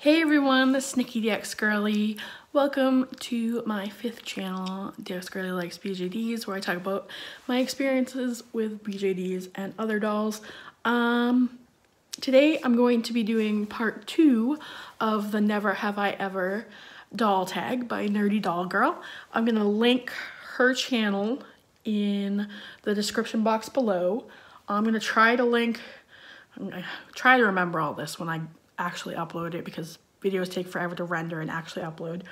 Hey everyone, this is Nikki dxgirly. Welcome to my 5th channel, dxgirly Likes BJDs, where I talk about my experiences with BJDs and other dolls. Today I'm going to be doing part 2 of the Never Have I Ever doll tag by Nerdy Doll Girl. I'm going to link her channel in the description box below. I'm going to try to remember all this when I actually upload it, because videos take forever to render and actually upload,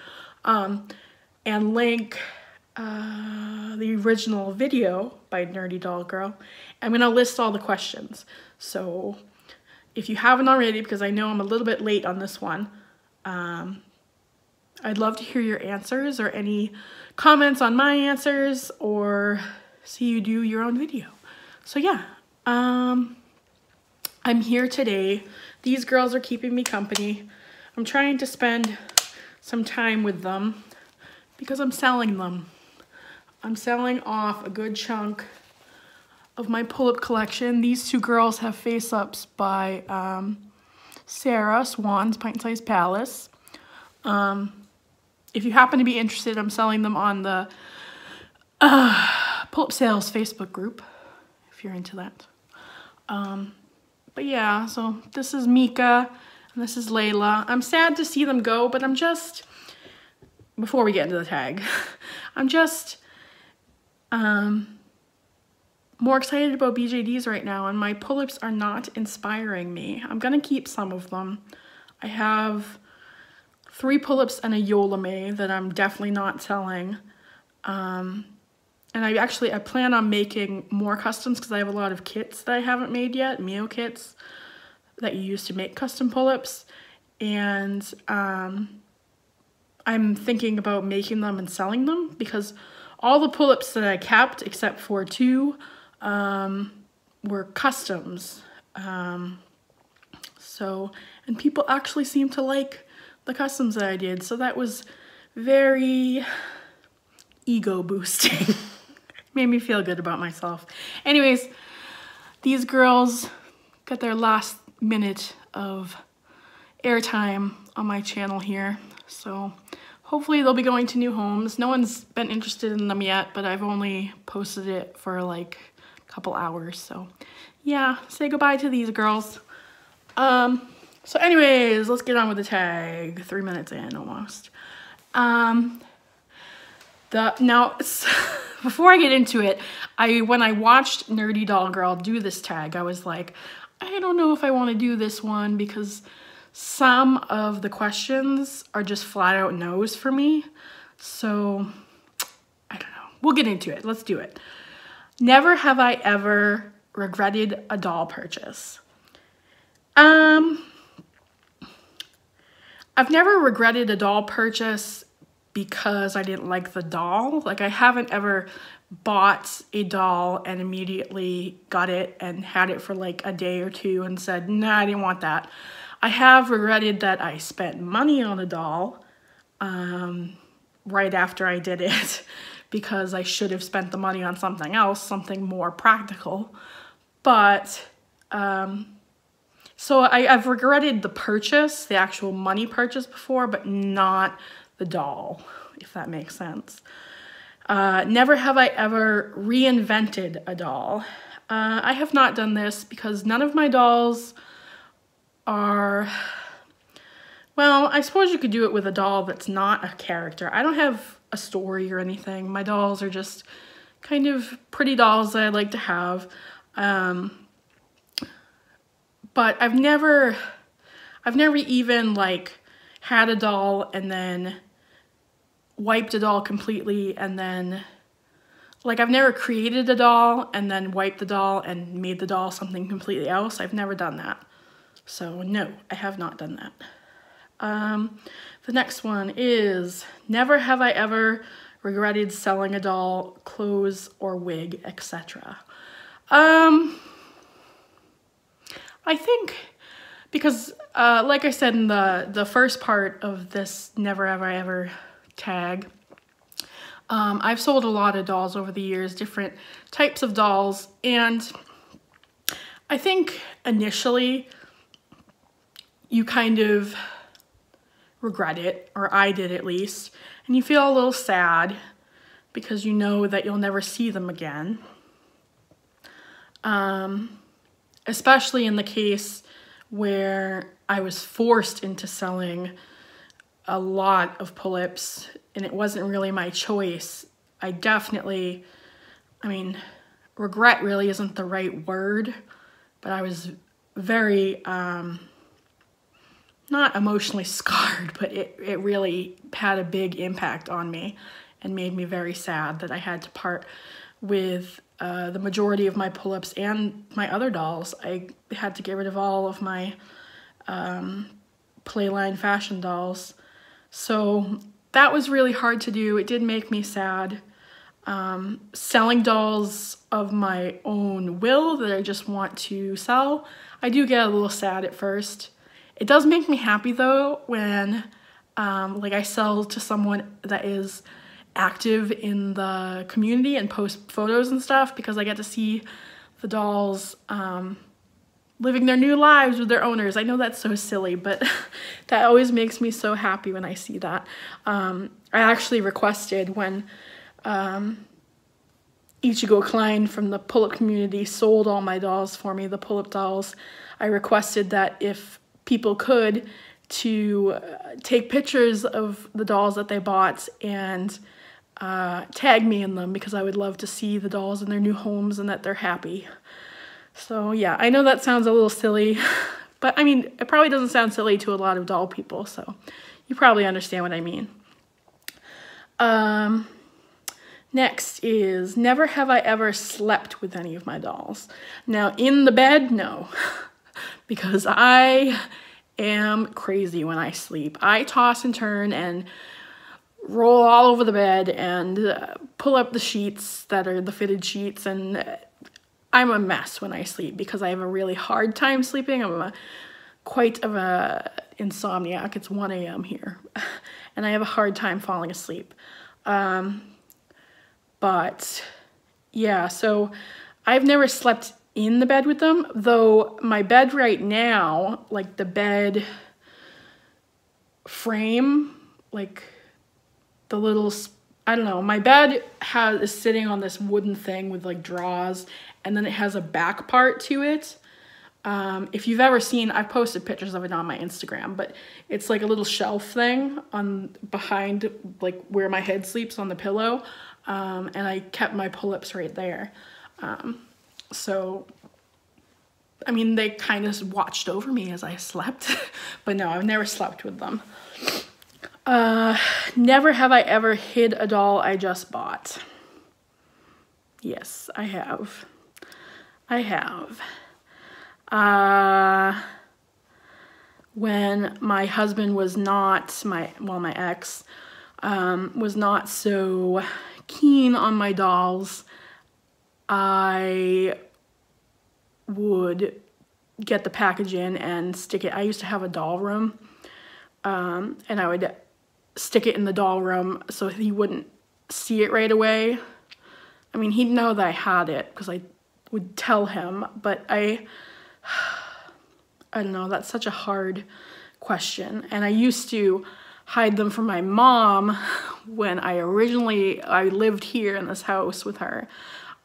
and link the original video by Nerdy Doll Girl. I'm gonna list all the questions, so if you haven't already, because I know I'm a little bit late on this one, I'd love to hear your answers or any comments on my answers, or see you do your own video. So yeah, I'm here today. These girls are keeping me company. I'm trying to spend some time with them because I'm selling them. I'm selling off a good chunk of my pull-up collection. These two girls have face-ups by Sarah Swan's Pint-Sized Palace. If you happen to be interested, I'm selling them on the Pull-Up Sales Facebook group, if you're into that. But yeah, so this is Mika and this is Layla. I'm sad to see them go, but I'm just, before we get into the tag, I'm just more excited about BJDs right now, and my pull-ups are not inspiring me. I'm gonna keep some of them. I have 3 pull-ups and a Yolame that I'm definitely not selling. And I plan on making more customs, because I have a lot of kits that I haven't made yet, Mio kits that you use to make custom pull-ups. And I'm thinking about making them and selling them, because all the pull-ups that I kept, except for 2, were customs. And people actually seem to like the customs that I did, so that was very ego boosting. Made me feel good about myself. Anyways, these girls got their last minute of airtime on my channel here, so hopefully they'll be going to new homes. No one's been interested in them yet, but I've only posted it for like a couple hours, so yeah, say goodbye to these girls. So anyways, let's get on with the tag. 3 minutes in almost. Before I get into it, when I watched Nerdy Doll Girl do this tag, I was like, I don't know if I want to do this one, because some of the questions are just flat out no's for me. So, I don't know. We'll get into it. Let's do it. Never have I ever regretted a doll purchase. I've never regretted a doll purchase because I didn't like the doll. Like, I haven't ever bought a doll and immediately got it and had it for like a day or 2 and said, nah, I didn't want that. I have regretted that I spent money on a doll right after I did it, because I should have spent the money on something else, something more practical. But, so I've regretted the purchase, the actual money purchase before, but not the doll, if that makes sense. Never have I ever reinvented a doll. I have not done this because none of my dolls are, well, I suppose you could do it with a doll that's not a character. I don't have a story or anything. My dolls are just kind of pretty dolls that I like to have. But I've never even like had a doll and then wiped a doll completely, and then, like, I've never created a doll and then wiped the doll and made the doll something completely else. I've never done that. So no, I have not done that. The next one is, never have I ever regretted selling a doll, clothes or wig, etc. I think because, like I said in the first part of this Never Have I Ever tag, I've sold a lot of dolls over the years, different types of dolls, and I think initially you kind of regret it, or I did at least, and you feel a little sad because you know that you'll never see them again. Especially in the case where I was forced into selling a lot of pull-ups and it wasn't really my choice. I definitely, I mean, regret really isn't the right word, but I was very, not emotionally scarred, but it really had a big impact on me and made me very sad that I had to part with the majority of my pull-ups and my other dolls. I had to get rid of all of my Playline fashion dolls. So that was really hard to do. It did make me sad. Selling dolls of my own will that I just want to sell, I do get a little sad at first. It does make me happy though when like I sell to someone that is active in the community and post photos and stuff, because I get to see the dolls living their new lives with their owners. I know that's so silly, but that always makes me so happy when I see that. I actually requested when Ichigo Klein from the pull-up community sold all my dolls for me, the pull-up dolls, I requested that if people could, to take pictures of the dolls that they bought and tag me in them, because I would love to see the dolls in their new homes and that they're happy. So yeah, I know that sounds a little silly, but I mean, it probably doesn't sound silly to a lot of doll people, so you probably understand what I mean. Next is, never have I ever slept with any of my dolls. Now, in the bed, no, because I am crazy when I sleep. I toss and turn and roll all over the bed and pull up the sheets that are the fitted sheets, and I'm a mess when I sleep because I have a really hard time sleeping. I'm quite of a insomniac. It's 1 a.m. here and I have a hard time falling asleep. But yeah, so I've never slept in the bed with them, though my bed right now, like the bed frame, like the little, I don't know, my bed is sitting on this wooden thing with like drawers, and then it has a back part to it. If you've ever seen, I've posted pictures of it on my Instagram, but it's like a little shelf thing on behind like where my head sleeps on the pillow. And I kept my pull-ups right there. So, I mean, they kind of watched over me as I slept, but no, I've never slept with them. Never have I ever hid a doll I just bought. Yes, I have. When my husband was not, my ex, was not so keen on my dolls, I would get the package in and stick it. I used to have a doll room, and I would stick it in the doll room so he wouldn't see it right away. I mean, he'd know that I had it because I would tell him, but I don't know, that's such a hard question. And I used to hide them from my mom when I lived here in this house with her,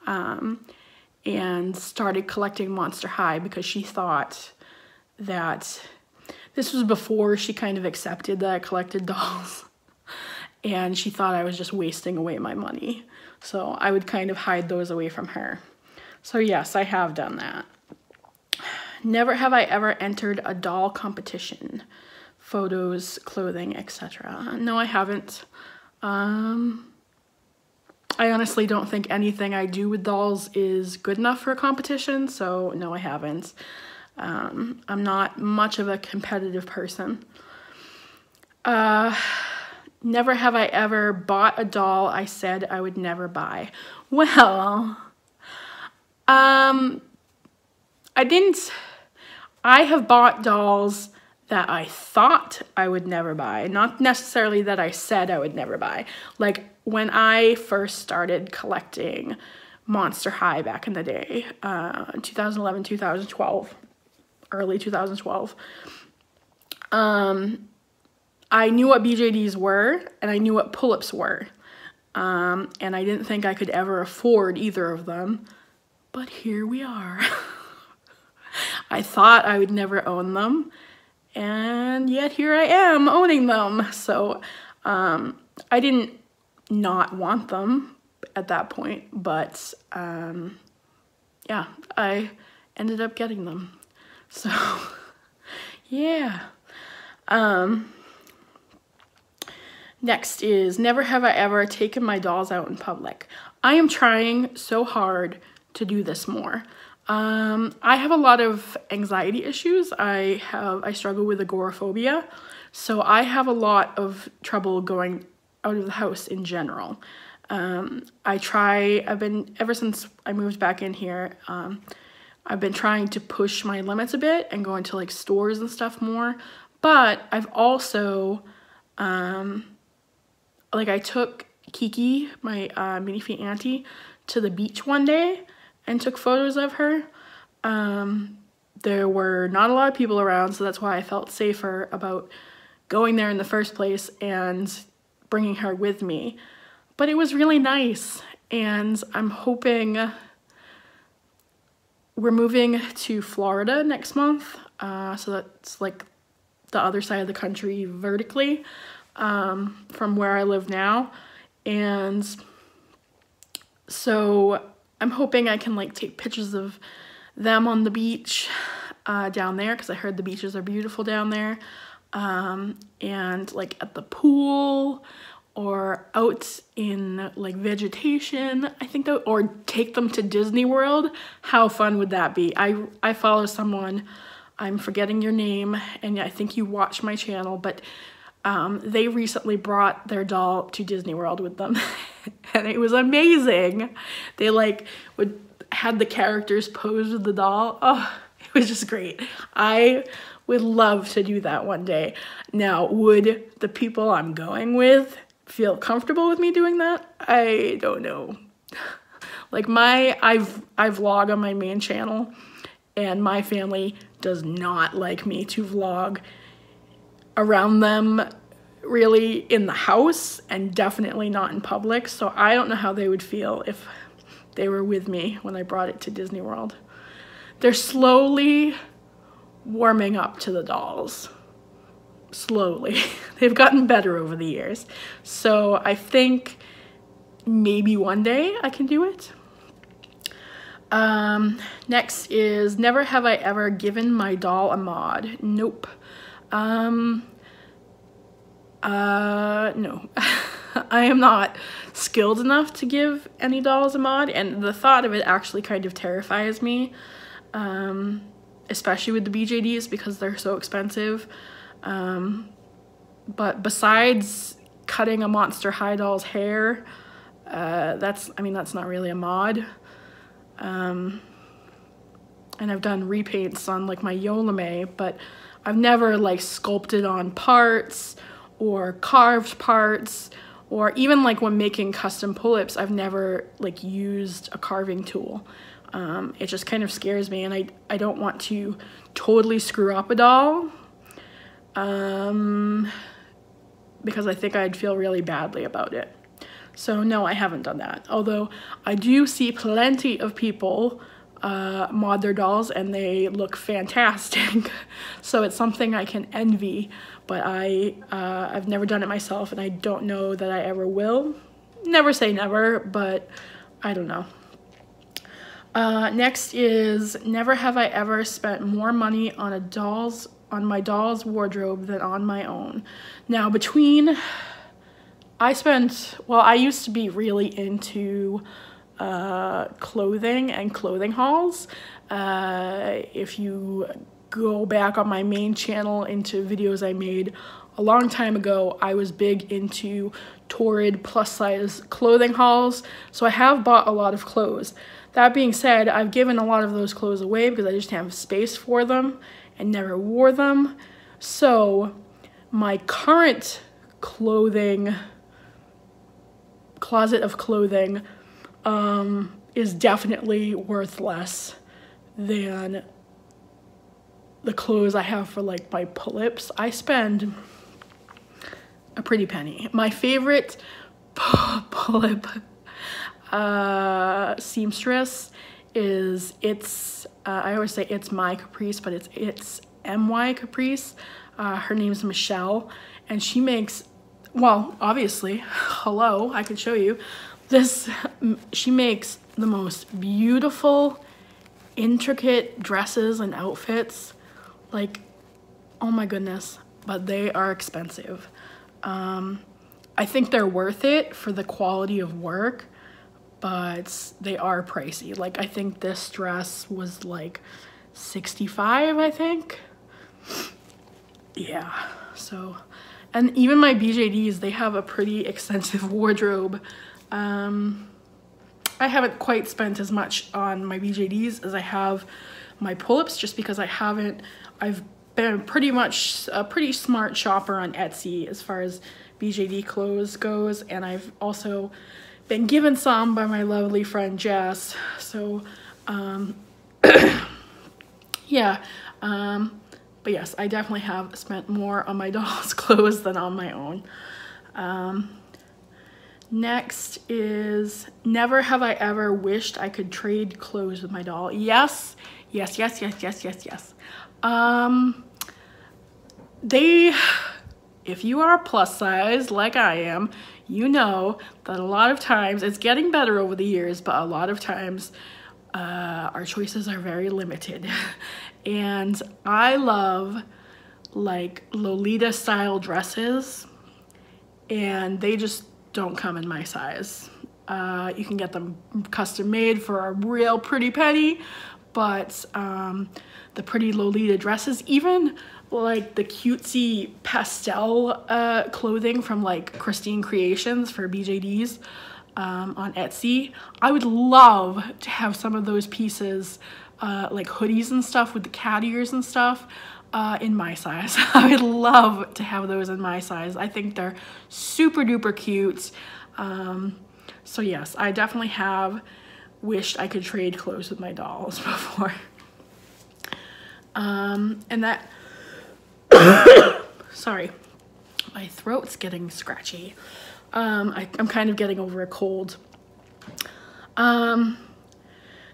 and started collecting Monster High because she thought that this was before she kind of accepted that I collected dolls, and she thought I was just wasting away my money. So I would kind of hide those away from her. So yes, I have done that. Never have I ever entered a doll competition. Photos, clothing, etc. No, I haven't. I honestly don't think anything I do with dolls is good enough for a competition, so no, I haven't. I'm not much of a competitive person. Never have I ever bought a doll I said I would never buy. Well, I have bought dolls that I thought I would never buy, not necessarily that I said I would never buy. Like when I first started collecting Monster High back in the day, 2011, 2012, early 2012, I knew what BJDs were and I knew what pull-ups were. And I didn't think I could ever afford either of them, but here we are. I thought I would never own them, and yet here I am owning them. So I didn't not want them at that point, but yeah, I ended up getting them. So yeah. Next is, never have I ever taken my dolls out in public. I am trying so hard to do this more. I have a lot of anxiety issues. I struggle with agoraphobia, so I have a lot of trouble going out of the house in general. I've been, ever since I moved back in here, I've been trying to push my limits a bit and go into like stores and stuff more, but I've also, like I took Kiki, my minifee auntie, to the beach one day and took photos of her. There were not a lot of people around, so that's why I felt safer about going there in the first place and bringing her with me. But it was really nice, and I'm hoping, we're moving to Florida next month, so that's like the other side of the country vertically, from where I live now. And so I'm hoping I can like take pictures of them on the beach down there, because I heard the beaches are beautiful down there, and like at the pool or out in like vegetation, I think that, or take them to Disney World. How fun would that be? I follow someone, I'm forgetting your name, and I think you watch my channel, but they recently brought their doll to Disney World with them and it was amazing. They like had the characters pose with the doll. Oh, it was just great. I would love to do that one day. Now, would the people I'm going with feel comfortable with me doing that? I don't know. Like I vlog on my main channel, and my family does not like me to vlog around them really in the house, and definitely not in public. So I don't know how they would feel if they were with me when I brought it to Disney World. They're slowly warming up to the dolls. Slowly. They've gotten better over the years. So I think maybe one day I can do it. Next is, never have I ever given my doll a mod. Nope. No. I am not skilled enough to give any dolls a mod, and the thought of it actually kind of terrifies me, especially with the BJDs because they're so expensive. But besides cutting a Monster High doll's hair, that's not really a mod. And I've done repaints on like my Yolame, but I've never like sculpted on parts or carved parts, or even like when making custom pull-ups, I've never like used a carving tool. It just kind of scares me, and I don't want to totally screw up a doll, because I think I'd feel really badly about it. So no, I haven't done that. Although I do see plenty of people mod their dolls and they look fantastic. So it's something I can envy, but I've never done it myself, and I don't know that I ever will. Never say never, but I don't know. Next is, never have I ever spent more money on my doll's wardrobe than on my own. Now I used to be really into clothing and clothing hauls. If you go back on my main channel into videos I made a long time ago, I was big into Torrid plus size clothing hauls, so I have bought a lot of clothes. That being said, I've given a lot of those clothes away because I just didn't have space for them and never wore them. So my current closet of clothing is definitely worth less than the clothes I have for like my pull-ups. I spend a pretty penny. My favorite pull-up seamstress is I always say it's my Caprice, but it's my Caprice. Her name's Michelle, and she makes, well, obviously, hello, I could show you this. She makes the most beautiful, intricate dresses and outfits. Like, oh my goodness, but they are expensive. I think they're worth it for the quality of work, but they are pricey. Like, I think this dress was like $65, I think. Yeah, so, and even my BJDs, they have a pretty extensive wardrobe. I haven't quite spent as much on my BJDs as I have my pull-ups, just because I've been pretty much a pretty smart shopper on Etsy as far as BJD clothes goes, and I've also been given some by my lovely friend Jess. So yeah, but yes, I definitely have spent more on my doll's clothes than on my own. Next is, never have I ever wished I could trade clothes with my doll. Yes, yes, yes, yes, yes, yes, yes. If you are plus size like I am, you know that a lot of times, it's getting better over the years, but a lot of times our choices are very limited. And I love like Lolita style dresses, and they just don't come in my size. You can get them custom made for a real pretty penny, but the pretty Lolita dresses, even like the cutesy pastel clothing from like Christine Creations for BJDs on Etsy, I would love to have some of those pieces, like hoodies and stuff with the cat ears and stuff, in my size. I would love to have those in my size. I think they're super duper cute. So yes, I definitely have wished I could trade clothes with my dolls before. And that, sorry, my throat's getting scratchy. I'm kind of getting over a cold.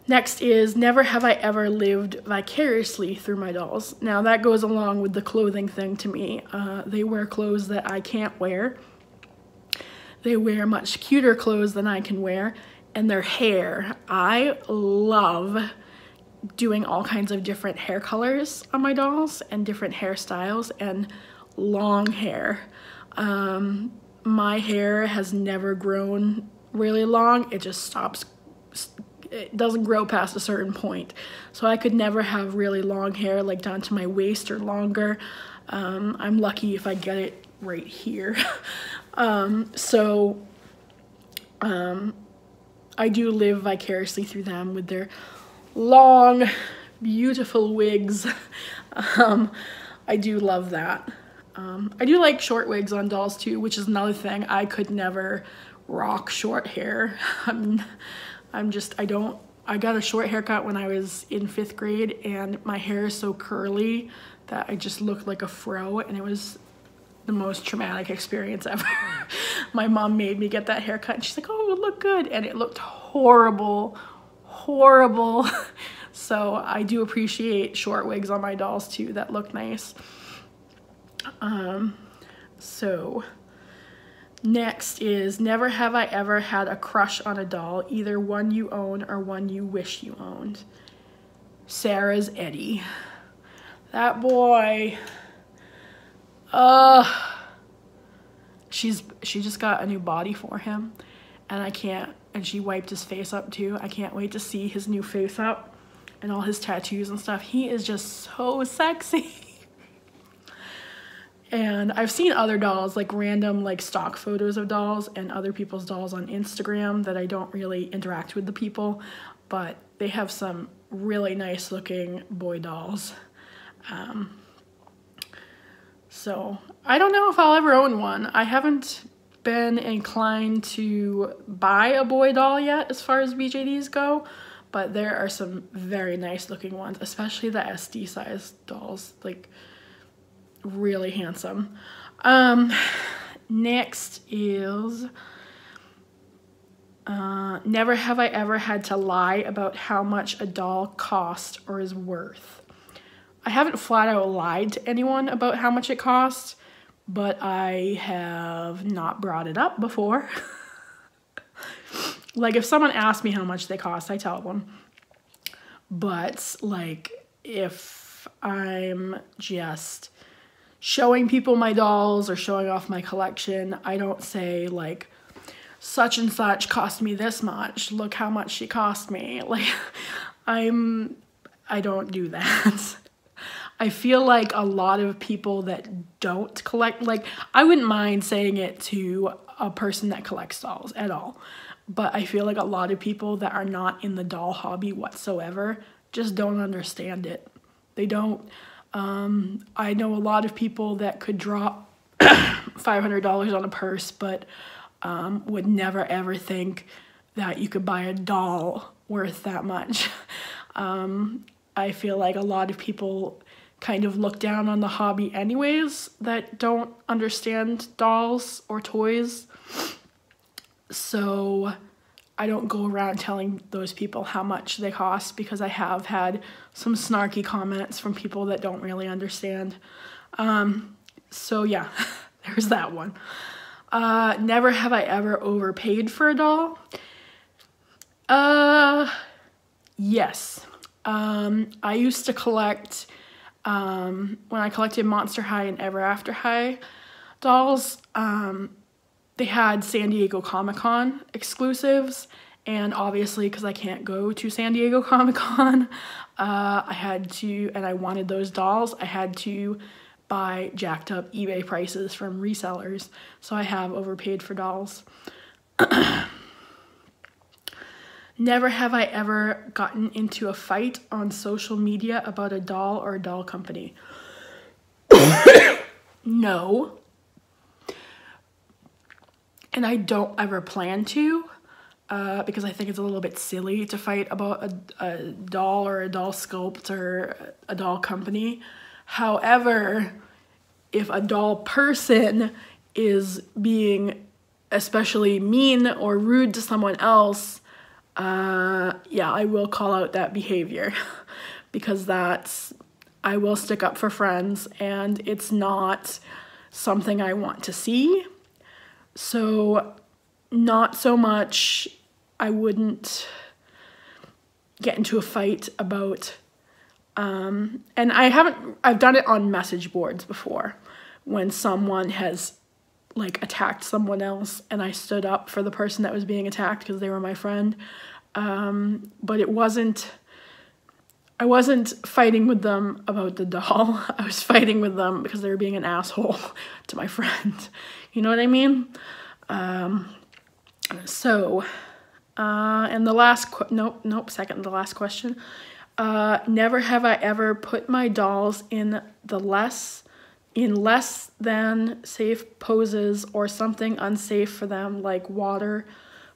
Next is, never have I ever lived vicariously through my dolls. Now that goes along with the clothing thing to me. They wear clothes that I can't wear. They wear much cuter clothes than I can wear. And their hair, I love doing all kinds of different hair colors on my dolls and different hairstyles and long hair. My hair has never grown really long. It just stops. It doesn't grow past a certain point. So I could never have really long hair, like down to my waist or longer. I'm lucky if I get it right here. I do live vicariously through them with their long, beautiful wigs. I do love that. I do like short wigs on dolls too, which is another thing. I could never rock short hair. I got a short haircut when I was in 5th grade, and my hair is so curly that I just looked like a fro, and it was the most traumatic experience ever. My mom made me get that haircut, and she's like, oh, it looked good, and it looked horrible, horrible. So I do appreciate short wigs on my dolls too that look nice. So next is, never have I ever had a crush on a doll, either one you own or one you wish you owned. Sarah's Eddie. That boy, she just got a new body for him, and she wiped his face up too. I can't wait to see his new face up and all his tattoos and stuff. He is just so sexy. And I've seen other dolls, like random like stock photos of dolls and other people's dolls on Instagram that I don't really interact with the people, but they have some really nice looking boy dolls. So I don't know if I'll ever own one. I haven't been inclined to buy a boy doll yet as far as BJDs go, but there are some very nice looking ones, especially the SD size dolls, like really handsome. Next is, never have I ever had to lie about how much a doll costs or is worth. I haven't flat out lied to anyone about how much it costs, but I have not brought it up before. Like, if someone asks me how much they cost, I tell them. But, like, if I'm just showing people my dolls or showing off my collection, I don't say, like, such and such cost me this much. Look how much she cost me. Like, I don't do that. I feel like a lot of people that don't collect, like, I wouldn't mind saying it to a person that collects dolls at all. But I feel like a lot of people that are not in the doll hobby whatsoever just don't understand it. They don't. I know a lot of people that could drop $500 on a purse, but would never ever think that you could buy a doll worth that much. I feel like a lot of people kind of look down on the hobby anyways that don't understand dolls or toys. So I don't go around telling those people how much they cost, because I have had some snarky comments from people that don't really understand. So yeah, there's that one. Never have I ever overpaid for a doll. Yes. I used to collect, when I collected Monster High and Ever After High dolls, they had San Diego Comic-Con exclusives, and obviously because I can't go to San Diego Comic-Con, I had to, and I wanted those dolls, I had to buy jacked up eBay prices from resellers, so I have overpaid for dolls. Never have I ever gotten into a fight on social media about a doll or a doll company. No. And I don't ever plan to, because I think it's a little bit silly to fight about a doll or a doll sculpt or a doll company. However, if a doll person is being especially mean or rude to someone else, yeah, I will call out that behavior because I will stick up for friends, and it's not something I want to see. So not so much, I wouldn't get into a fight about, and I've done it on message boards before when someone has like attacked someone else and I stood up for the person that was being attacked because they were my friend. But I wasn't fighting with them about the doll. I was fighting with them because they were being an asshole to my friend. You know what I mean? And the last, second to last question. Never have I ever put my dolls in less than safe poses or something unsafe for them, like water,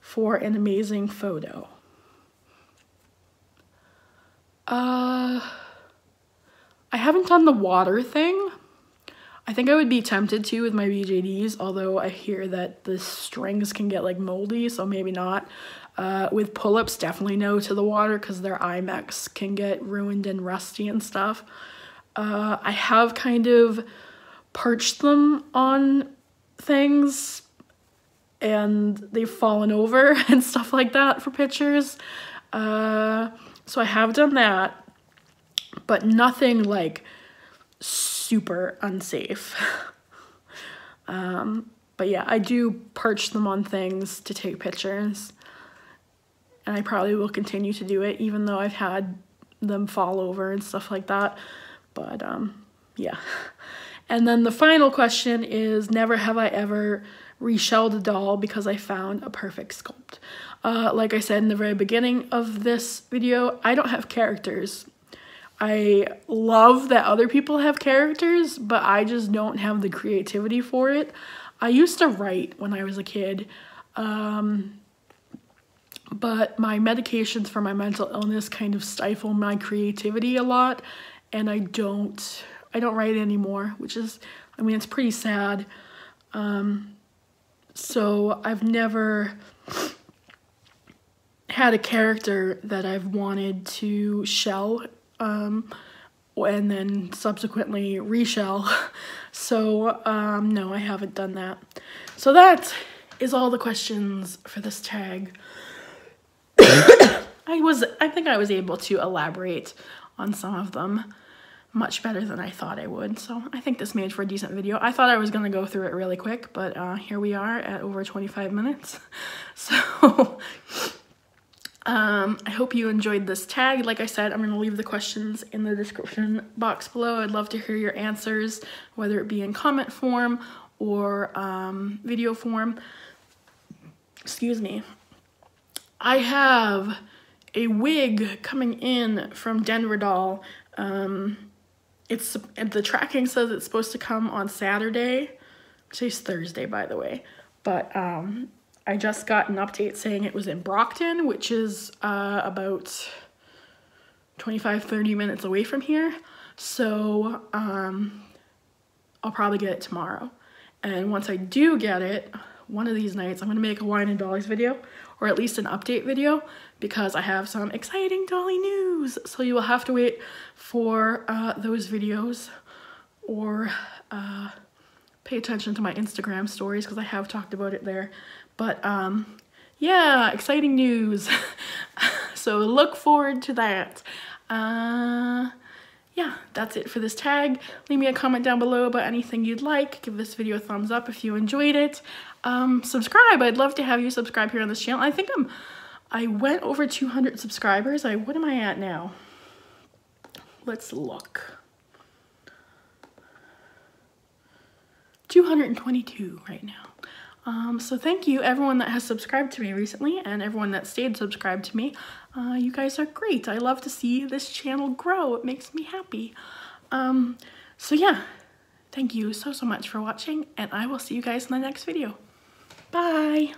for an amazing photo. I haven't done the water thing. I think I would be tempted to with my BJDs, although I hear that the strings can get like moldy, so maybe not. With pull-ups, definitely no to the water because their IMEX can get ruined and rusty and stuff. I have kind of perched them on things and they've fallen over and stuff like that for pictures. So I have done that, but nothing like super unsafe. But yeah, I do perch them on things to take pictures, and I probably will continue to do it even though I've had them fall over and stuff like that. But yeah. And then the final question is, never have I ever reshelled a doll because I found a perfect sculpt. Like I said in the very beginning of this video, I don't have characters. I love that other people have characters, but I just don't have the creativity for it. I used to write when I was a kid, but my medications for my mental illness kind of stifle my creativity a lot, and I don't write anymore, which is, I mean, it's pretty sad. So I've never had a character that I've wanted to shell and then subsequently reshell. So no, I haven't done that. So that is all the questions for this tag. I think I was able to elaborate on some of them much better than I thought I would. So I think this made for a decent video. I thought I was gonna go through it really quick, but here we are at over 25 minutes. So I hope you enjoyed this tag. Like I said, I'm gonna leave the questions in the description box below. I'd love to hear your answers, whether it be in comment form or video form. Excuse me. I have a wig coming in from Denver Doll. The tracking says it's supposed to come on Saturday. Today's Thursday, by the way. But I just got an update saying it was in Brockton, which is about 25-30 minutes away from here. So I'll probably get it tomorrow. And once I do get it, one of these nights, I'm gonna make a wine and dollars video, or at least an update video, because I have some exciting dolly news. So you will have to wait for those videos, or pay attention to my Instagram stories, because I have talked about it there. But yeah, exciting news. So look forward to that. Yeah, that's it for this tag. Leave me a comment down below about anything you'd like. Give this video a thumbs up if you enjoyed it. Subscribe. I'd love to have you subscribe here on this channel. I think I went over 200 subscribers. What am I at now? Let's look. 222 right now. So thank you everyone that has subscribed to me recently, and everyone that stayed subscribed to me. You guys are great. I love to see this channel grow. It makes me happy. So yeah, thank you so much for watching, and I will see you guys in the next video. Bye!